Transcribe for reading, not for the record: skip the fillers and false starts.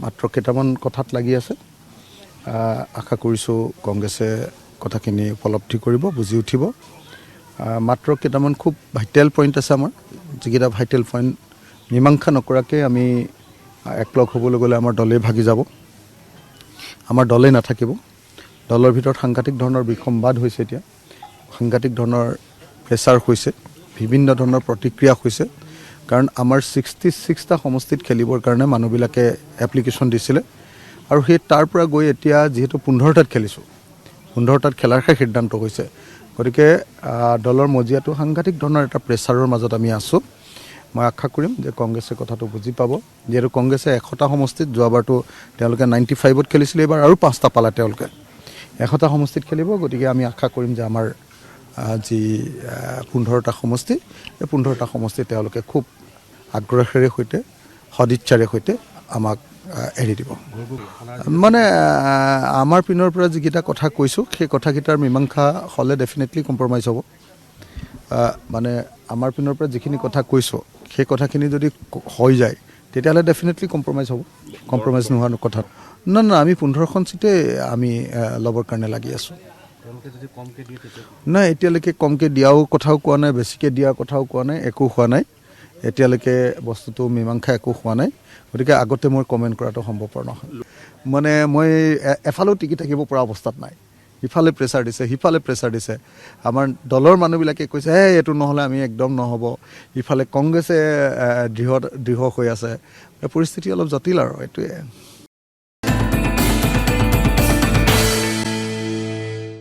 মাত্ৰ কেইটামান কথাত লাগি আছে। আশা কৰিছোঁ কংগ্ৰেছে কথাখিনি উপলব্ধি কৰিব, বুজি উঠিব। মাত্ৰ কেইটামান খুব ভাইটেল পইণ্ট আছে আমাৰ, যিকেইটা ভাইটেল পইণ্ট মীমাংসা নকৰাকৈ আমি একলগ হ'বলৈ গ'লে আমাৰ দলেই ভাগি যাব, আমাৰ দলেই নাথাকিব। দলৰ ভিতৰত সাংঘাতিক ধৰণৰ বিসম্বাদ হৈছে, এতিয়া সাংঘাতিক ধৰণৰ প্ৰেছাৰ হৈছে, বিভিন্ন ধৰণৰ প্ৰতিক্ৰিয়া হৈছে। কাৰণ আমাৰ 66টা সমষ্টিত খেলিবৰ কাৰণে মানুহবিলাকে এপ্লিকেশ্যন দিছিলে আৰু সেই তাৰ পৰা গৈ এতিয়া যিহেতু 15টাত খেলিছোঁ, 15টাত খেলাৰহে সিদ্ধান্ত হৈছে। গতিকে দলৰ মজিয়াটো সাংঘাতিক ধৰণৰ এটা প্ৰেছাৰৰ মাজত আমি আছোঁ। মই আশা কৰিম যে কংগ্ৰেছে কথাটো বুজি পাব, যিহেতু কংগ্ৰেছে 100টা সমষ্টিত, যোৱাবাৰতো তেওঁলোকে 95ত খেলিছিলে, এইবাৰ আৰু 5টা পালে তেওঁলোকে 100টা সমষ্টিত খেলিব। গতিকে আমি আশা কৰিম যে আমাৰ যি 15টা সমষ্টি, এই 15টা সমষ্টি তেওঁলোকে খুব আগ্ৰহেৰে সৈতে, সদিচ্ছাৰে সৈতে আমাক এৰি দিব। মানে আমাৰ পিনৰ পৰা যিকেইটা কথা কৈছোঁ, সেই কথাকেইটাৰ মীমাংসা হ'লে ডেফিনেটলি কম্প্ৰমাইজ হ'ব। মানে আমাৰ পিনৰ পৰা যিখিনি কথা কৈছোঁ, সেই কথাখিনি যদি হৈ যায়, তেতিয়াহ'লে ডেফিনেটলি কম্প্ৰমাইজ হ'ব। কম্প্ৰমাইজ নোহোৱা কথাত না, আমি 15খন চিটেই আমি ল'বৰ কাৰণে লাগি আছোঁ। নাই, এতিয়ালৈকে কমকৈ দিয়াও কথাও কোৱা নাই, বেছিকৈ দিয়াৰ কথাও কোৱা নাই, একো হোৱা নাই। এতিয়ালৈকে বস্তুটো মীমাংসা একো হোৱা নাই। গতিকে আগতে মই কমেণ্ট কৰাটো সম্ভৱপৰ নহয়। মানে মই এফালেও টিকি থাকিব পৰা অৱস্থাত নাই। ইফালে প্ৰেছাৰ দিছে, সিফালে প্ৰেছাৰ দিছে। আমাৰ দলৰ মানুহবিলাকে কৈছে এইটো নহ'লে আমি একদম নহ'ব। ইফালে কংগ্ৰেছে দৃঢ় হৈ আছে। পৰিস্থিতি অলপ জটিল আৰু এইটোৱে।